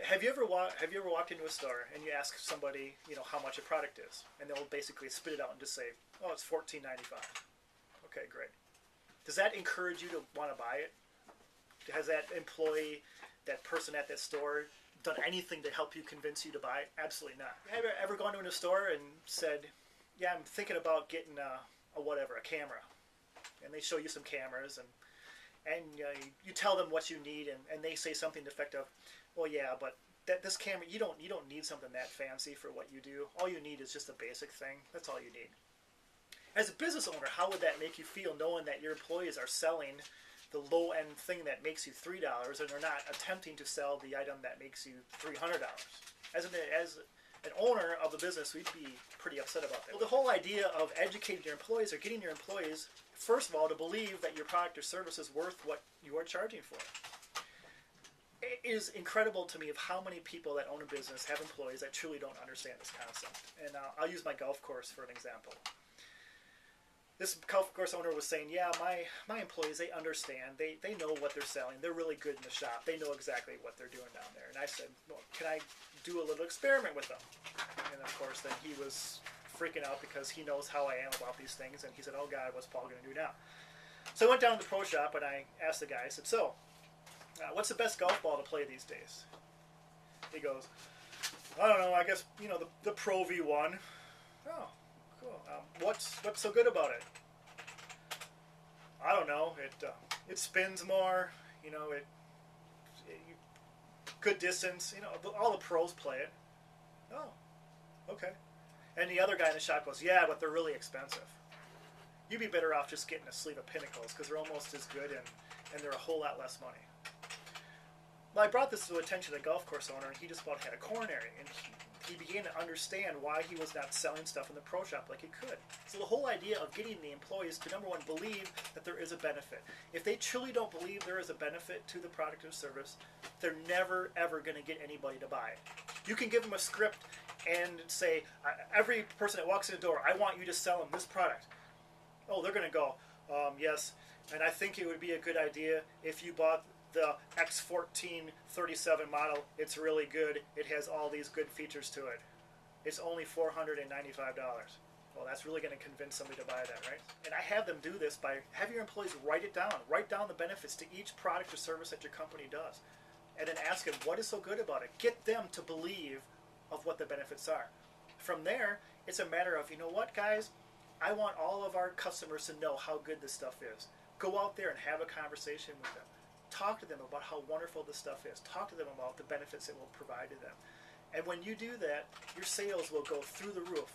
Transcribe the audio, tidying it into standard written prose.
Have you ever walked into a store and you ask somebody, how much a product is, and they'll basically spit it out and just say, "Oh, it's $14.95." Okay, great. Does that encourage you to want to buy it? Has that employee, that person at that store, done anything to help you convince you to buy it? Absolutely not. Have you ever gone to a store and said, "Yeah, I'm thinking about getting a camera," and they show you some cameras and you tell them what you need, and they say something defective. Well, yeah, but this camera, you don't need something that fancy for what you do. All you need is just a basic thing. That's all you need. As a business owner, how would that make you feel knowing that your employees are selling the low-end thing that makes you $3 and they're not attempting to sell the item that makes you $300? As an owner of the business, we'd be pretty upset about that. Well, the whole idea of educating your employees or getting your employees, first of all, to believe that your product or service is worth what you are charging for. It is incredible to me of how many people that own a business have employees that truly don't understand this concept. And I'll use my golf course for an example. This golf course owner was saying, "Yeah, my employees, they understand. They know what they're selling. They're really good in the shop. They know exactly what they're doing down there." And I said, "Well, can I do a little experiment with them?" And of course, then he was freaking out because he knows how I am about these things. And he said, "Oh God, what's Paul going to do now?" So I went down to the pro shop and I asked the guy, I said, "So, what's the best golf ball to play these days?" He goes, "I don't know, I guess, the Pro V1. "Oh, cool. What's so good about it?" "I don't know. It spins more. Good distance. All the pros play it." "Oh, okay." And the other guy in the shop goes, "Yeah, but they're really expensive. You'd be better off just getting a sleeve of Pinnacles because they're almost as good and they're a whole lot less money." Well, I brought this to the attention of the golf course owner, and he just about had a coronary, and he began to understand why he was not selling stuff in the pro shop like he could. So the whole idea of getting the employees to, number one, believe that there is a benefit. If they truly don't believe there is a benefit to the product or service, they're never, ever going to get anybody to buy it. You can give them a script and say, every person that walks in the door, "I want you to sell them this product." Oh, they're going to go, "Yes, and I think it would be a good idea if you bought the X1437 model. It's really good. It has all these good features to it. It's only $495. Well, that's really going to convince somebody to buy that, right? And I have them do this by have your employees write it down. Write down the benefits to each product or service that your company does. And then ask them, what is so good about it? Get them to believe of what the benefits are. From there, it's a matter of, what, guys? I want all of our customers to know how good this stuff is. Go out there and have a conversation with them. Talk to them about how wonderful this stuff is. Talk to them about the benefits it will provide to them. And when you do that, your sales will go through the roof.